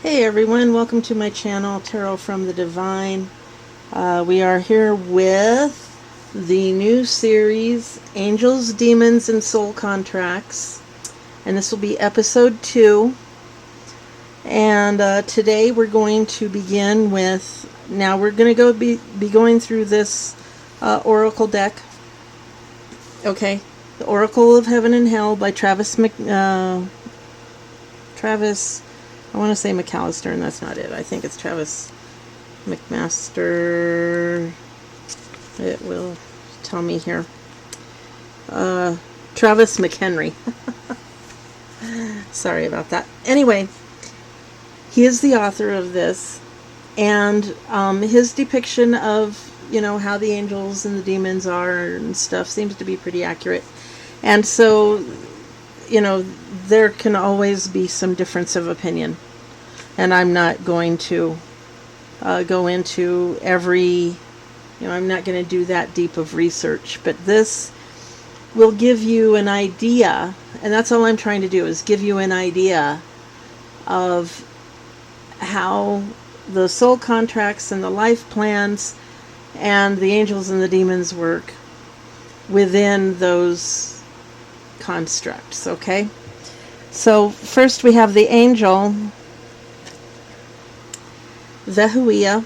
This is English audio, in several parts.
Hey everyone, welcome to my channel, Tarot from the Divine. We are here with the new series, Angels, Demons, and Soul Contracts. And this will be episode 2. And today we're going to begin with, now we're going to be going through this Oracle deck. Okay, the Oracle of Heaven and Hell by Travis, I want to say McAllister, and that's not it. I think it's Travis McMaster. It will tell me here. Travis McHenry. Sorry about that. Anyway, he is the author of this, and his depiction of, how the angels and the demons are and stuff seems to be pretty accurate. And so, there can always be some difference of opinion. And I'm not going to go into every, I'm not going to do that deep of research. But this will give you an idea, and that's all I'm trying to do, is give you an idea of how the soul contracts and the life plans and the angels and the demons work within those constructs, okay? So first we have the angel, Vehuia,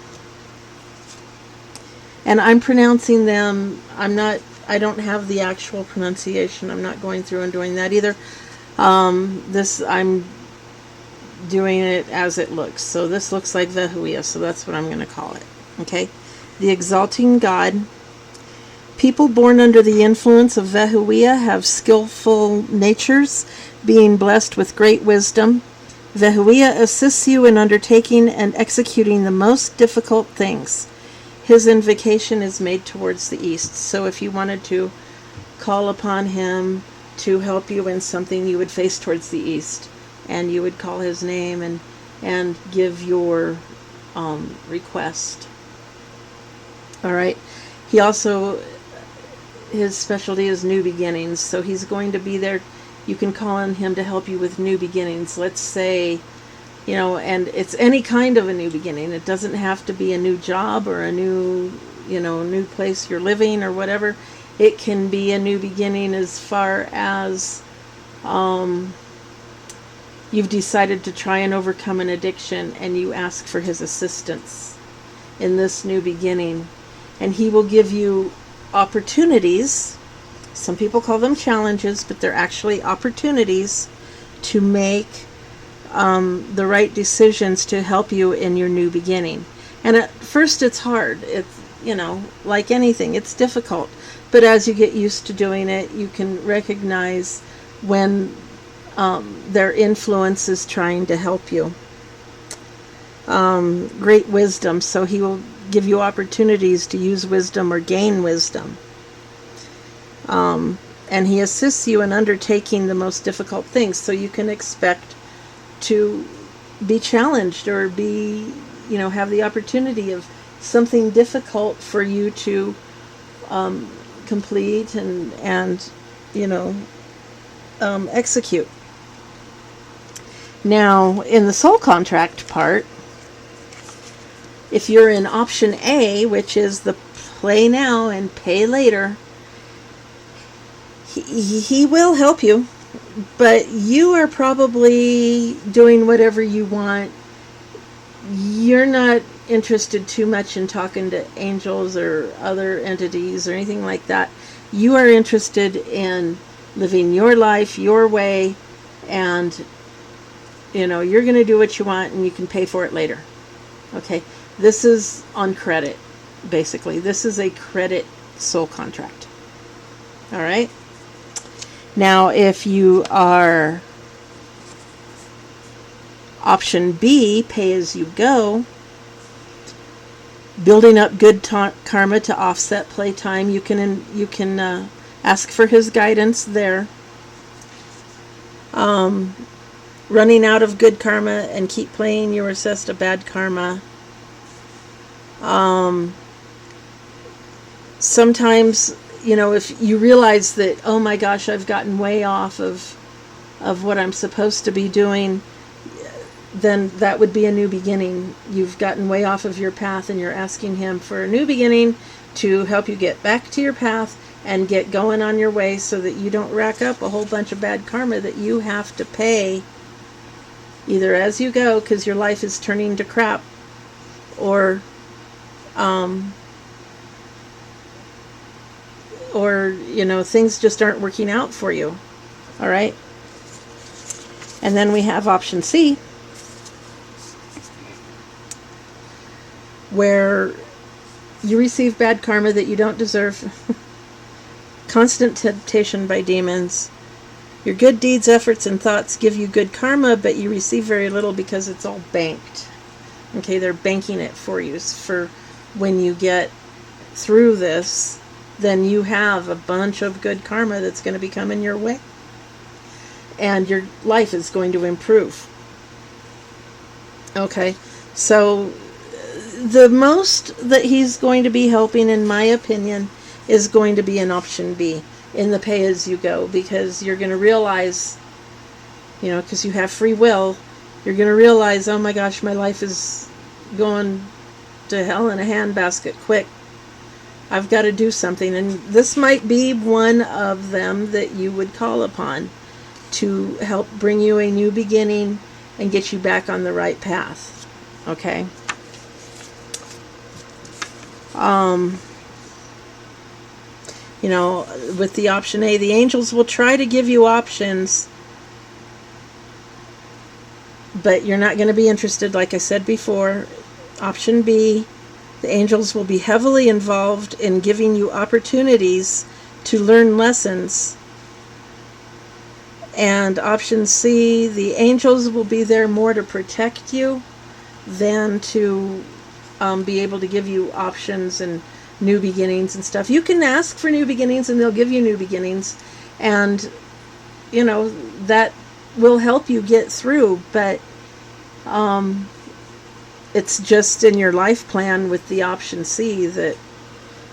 and I'm pronouncing them, I don't have the actual pronunciation. I'm not going through and doing that either. I'm doing it as it looks. So this looks like Vehuia, so that's what I'm going to call it. Okay? The exalting God. People born under the influence of Vehuia have skillful natures, being blessed with great wisdom. Vehuia assists you in undertaking and executing the most difficult things. His invocation is made towards the east. So if you wanted to call upon him to help you in something, you would face towards the east, and you would call his name and give your request. All right. He also, his specialty is new beginnings, so he's going to be there. You can call on him to help you with new beginnings. Let's say, and it's any kind of a new beginning. It doesn't have to be a new job or a new, new place you're living or whatever. It can be a new beginning as far as you've decided to try and overcome an addiction, and you ask for his assistance in this new beginning. And he will give you opportunities. Some people call them challenges, but they're actually opportunities to make the right decisions to help you in your new beginning. And at first it's hard. It's, like anything, it's difficult. But as you get used to doing it, you can recognize when their influence is trying to help you. Great wisdom. So he will give you opportunities to use wisdom or gain wisdom. And he assists you in undertaking the most difficult things, so you can expect to be challenged or be, have the opportunity of something difficult for you to complete and execute. Now, in the soul contract part, if you're in option A, which is the play now and pay later, he will help you, but you are probably doing whatever you want. You're not interested too much in talking to angels or other entities or anything like that. You are interested in living your life your way, and you're going to do what you want, and you can pay for it later. Okay, this is on credit, basically. This is a credit soul contract. All right. Now, if you are option B, pay as you go, building up good karma to offset playtime, you can ask for his guidance there. Running out of good karma and keep playing, you're assessed a bad karma. Sometimes, if you realize that, oh my gosh, I've gotten way off of what I'm supposed to be doing, then that would be a new beginning. You've gotten way off of your path and you're asking him for a new beginning to help you get back to your path and get going on your way so that you don't rack up a whole bunch of bad karma that you have to pay either as you go because your life is turning to crap, or things just aren't working out for you. All right. And then we have option C, where you receive bad karma that you don't deserve, constant temptation by demons. Your good deeds, efforts, and thoughts give you good karma, but you receive very little because it's all banked. Okay, they're banking it for you. For when you get through this, then you have a bunch of good karma that's going to be coming your way. And your life is going to improve. Okay, so the most that he's going to be helping, in my opinion, is going to be in option B, in the pay as you go, because you're going to realize, because you have free will, you're going to realize, oh my gosh, my life is going to hell in a handbasket quick. I've got to do something. And this might be one of them that you would call upon to help bring you a new beginning and get you back on the right path. Okay? With the option A, the angels will try to give you options, but you're not going to be interested, like I said before. Option B, the angels will be heavily involved in giving you opportunities to learn lessons. And option C, the angels will be there more to protect you than to be able to give you options and new beginnings and stuff. You can ask for new beginnings and they'll give you new beginnings, and that will help you get through, but it's just in your life plan with the option C that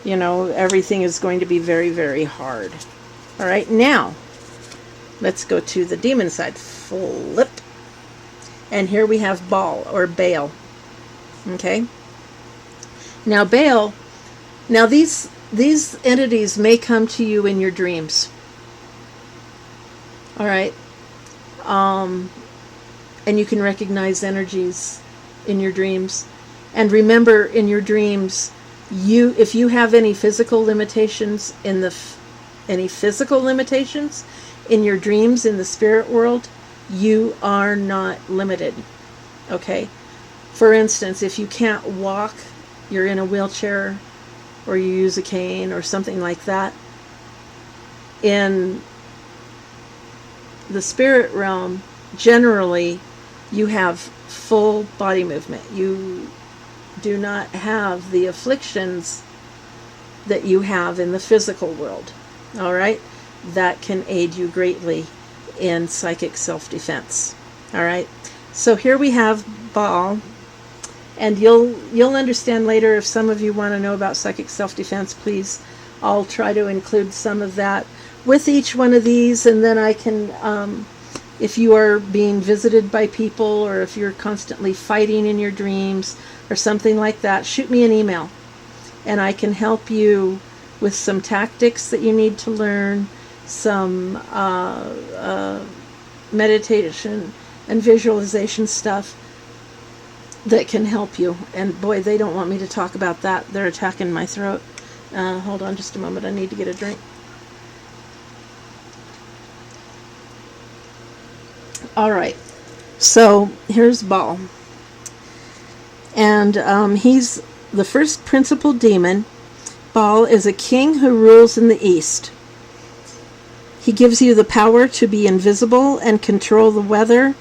everything is going to be very, very hard. All right, now let's go to the demon side. Flip, and here we have Baal or Baal. Okay, now Baal. Now these entities may come to you in your dreams. All right. And you can recognize energies in your dreams. And remember, in your dreams, if you have any physical limitations in your dreams in the spirit world, you are not limited. Okay? For instance, if you can't walk, you're in a wheelchair, or you use a cane or something like that, in the spirit realm, generally, you have full body movement. You do not have the afflictions that you have in the physical world. All right? That can aid you greatly in psychic self-defense. All right? So here we have Baal. And you'll understand later if some of you want to know about psychic self-defense, please. I'll try to include some of that with each one of these, and then I can, if you are being visited by people, or if you're constantly fighting in your dreams or something like that, shoot me an email, and I can help you with some tactics that you need to learn, some meditation and visualization stuff that can help you. And boy, they don't want me to talk about that. They're attacking my throat. Hold on just a moment. I need to get a drink. All right. So here's Baal. And he's the first principal demon. Baal is a king who rules in the east. He gives you the power to be invisible and control the weather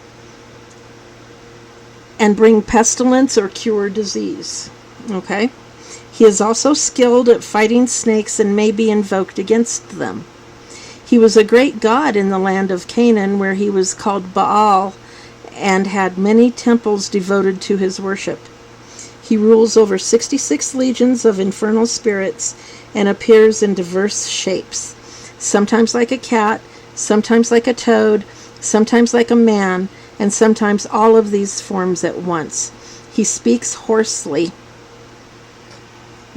and bring pestilence or cure disease. Okay? He is also skilled at fighting snakes and may be invoked against them. He was a great god in the land of Canaan, where he was called Baal and had many temples devoted to his worship. He rules over 66 legions of infernal spirits and appears in diverse shapes, sometimes like a cat, sometimes like a toad, sometimes like a man, and sometimes all of these forms at once. He speaks hoarsely.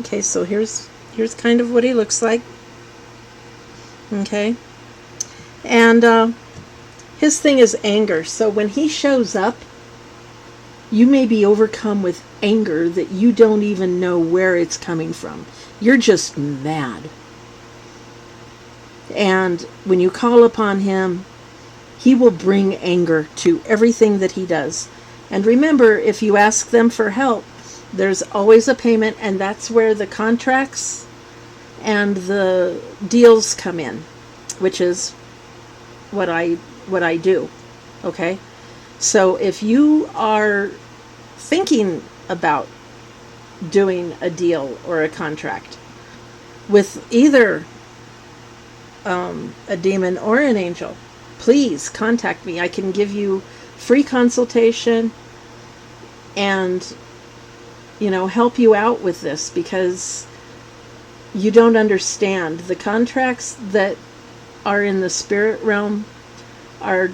Okay, so here's kind of what he looks like. Okay, and his thing is anger. So when he shows up, you may be overcome with anger that you don't even know where it's coming from. You're just mad. And when you call upon him, he will bring anger to everything that he does. And remember, if you ask them for help, there's always a payment, and that's where the contracts and the deals come in, which is what I do. Okay? So if you are thinking about doing a deal or a contract with either a demon or an angel, please contact me. I can give you free consultation and, help you out with this, because you don't understand. The contracts that are in the spirit realm are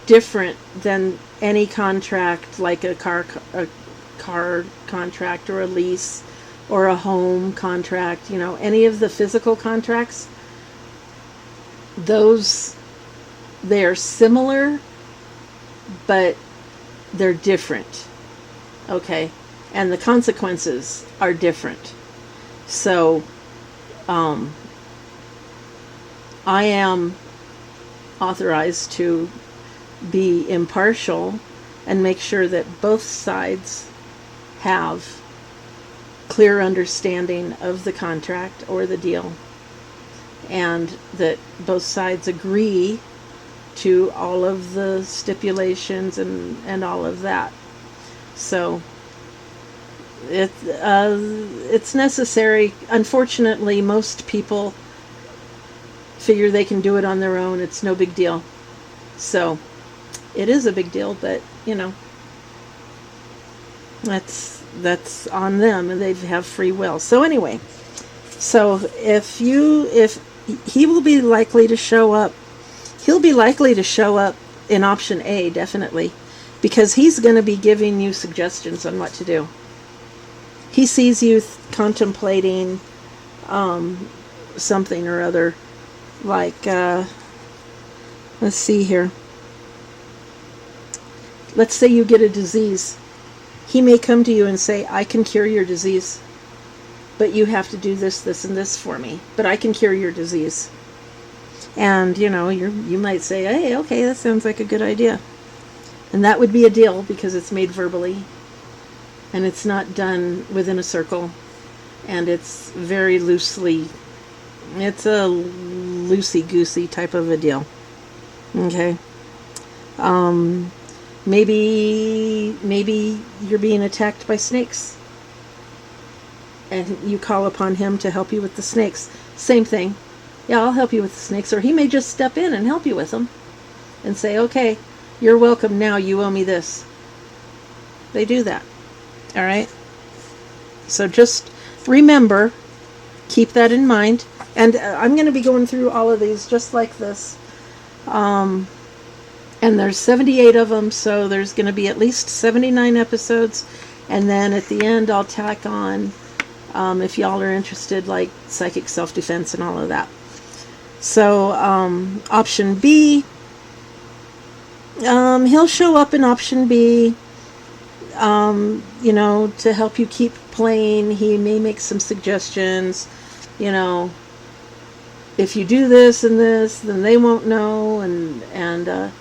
different than any contract, like a car contract or a lease or a home contract. Any of the physical contracts, they're similar, but they're different. Okay? And the consequences are different. So, I am authorized to be impartial and make sure that both sides have clear understanding of the contract or the deal, and that both sides agree to all of the stipulations and all of that. So it's necessary. Unfortunately, most people figure they can do it on their own. It's no big deal. So it is a big deal, but that's on them, and they have free will. So anyway, so if he will be likely to show up, he'll be likely to show up in option A, definitely, because he's going to be giving you suggestions on what to do. He sees you contemplating something or other, like let's see here. Let's say you get a disease. He may come to you and say, I can cure your disease, but you have to do this, this, and this for me. But I can cure your disease. And, you might say, hey, okay, that sounds like a good idea. And that would be a deal, because it's made verbally. And it's not done within a circle. And it's very loosely, it's a loosey-goosey type of a deal. Okay? Maybe you're being attacked by snakes, and you call upon him to help you with the snakes. Same thing. Yeah, I'll help you with the snakes. Or he may just step in and help you with them and say, okay, you're welcome now, you owe me this. They do that. All right? So just remember, keep that in mind. And I'm going to be going through all of these just like this. And there's 78 of them, so there's going to be at least 79 episodes. And then at the end, I'll tack on, if y'all are interested, like psychic self-defense and all of that. So, option B, he'll show up in option B, to help you keep playing. He may make some suggestions, if you do this and this, then they won't know, and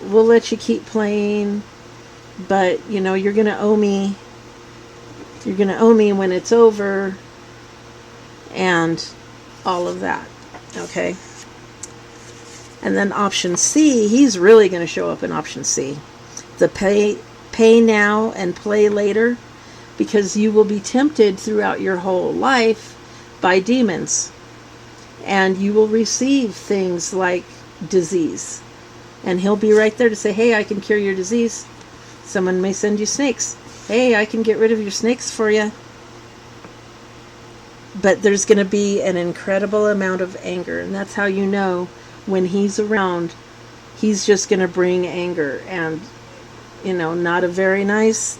we'll let you keep playing, but you're going to owe me when it's over, and all of that. Okay? And then option C, he's really going to show up in option C. The pay now and play later, because you will be tempted throughout your whole life by demons, and you will receive things like disease. And he'll be right there to say, hey, I can cure your disease. Someone may send you snakes. Hey, I can get rid of your snakes for you. But there's going to be an incredible amount of anger. And that's how you know when he's around, he's just going to bring anger and, not very nice.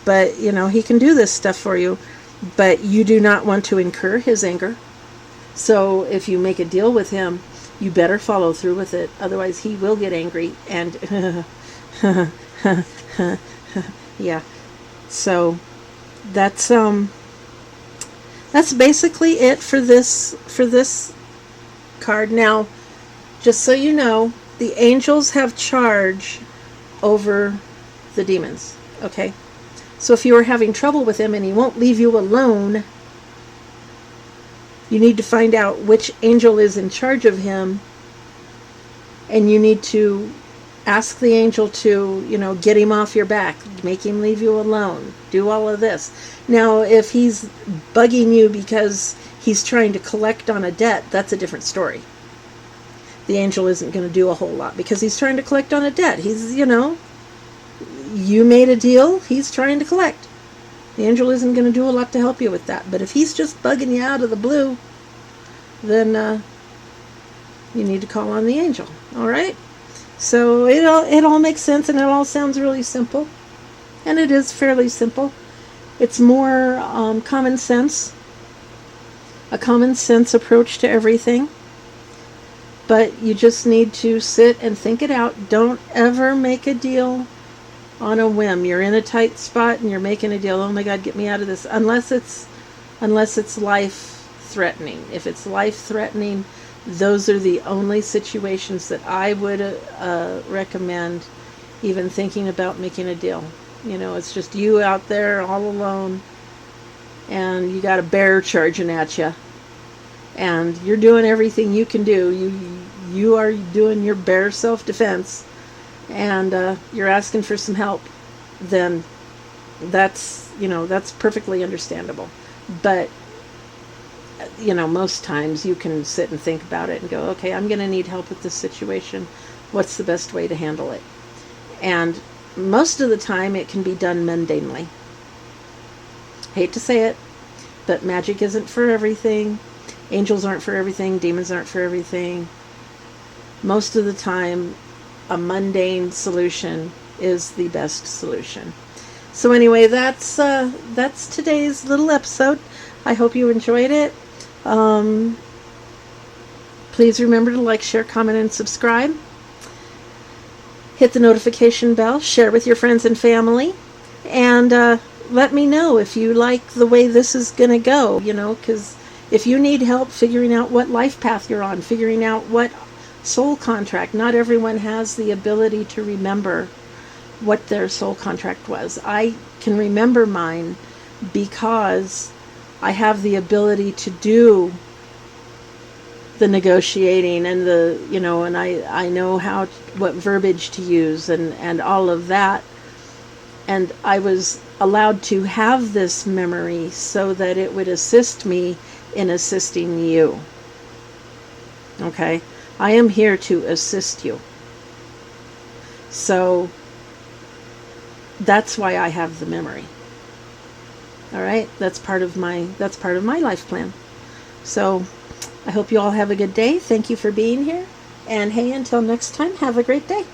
But, he can do this stuff for you, but you do not want to incur his anger. So if you make a deal with him, you better follow through with it. Otherwise, he will get angry and, yeah. So that's basically it for this card. Now, just so you know, the angels have charge over the demons. Okay? So if you are having trouble with him and he won't leave you alone, you need to find out which angel is in charge of him, and you need to ask the angel to, get him off your back, make him leave you alone, do all of this. Now, if he's bugging you because he's trying to collect on a debt, that's a different story. The angel isn't going to do a whole lot because he's trying to collect on a debt. He's, you made a deal, he's trying to collect. The angel isn't going to do a lot to help you with that. But if he's just bugging you out of the blue, then you need to call on the angel. All right? So it all makes sense, and it all sounds really simple. And it is fairly simple. It's more common sense. A common sense approach to everything. But you just need to sit and think it out. Don't ever make a deal on a whim. You're in a tight spot and you're making a deal. Oh my God, get me out of this. Unless it's life threatening. If it's life threatening, those are the only situations that I would recommend even thinking about making a deal. It's just you out there all alone, and you got a bear charging at you, and you're doing everything you can do. You are doing your bear self-defense, and you're asking for some help. Then that's perfectly understandable. But most times you can sit and think about it and go, okay, I'm going to need help with this situation. What's the best way to handle it? And most of the time it can be done mundanely. Hate to say it, but magic isn't for everything. Angels aren't for everything. Demons aren't for everything. Most of the time, a mundane solution is the best solution. So anyway, that's today's little episode. I hope you enjoyed it. Please remember to like, share, comment, and subscribe. Hit the notification bell. Share with your friends and family. And let me know if you like the way this is going to go, because if you need help figuring out what life path you're on, figuring out what soul contract, not everyone has the ability to remember what their soul contract was. I can remember mine because I have the ability to do the negotiating and and I know what verbiage to use and all of that. And I was allowed to have this memory so that it would assist me in assisting you. Okay? I am here to assist you. So that's why I have the memory. All right? That's part of my life plan. So I hope you all have a good day. Thank you for being here. And hey, until next time, have a great day.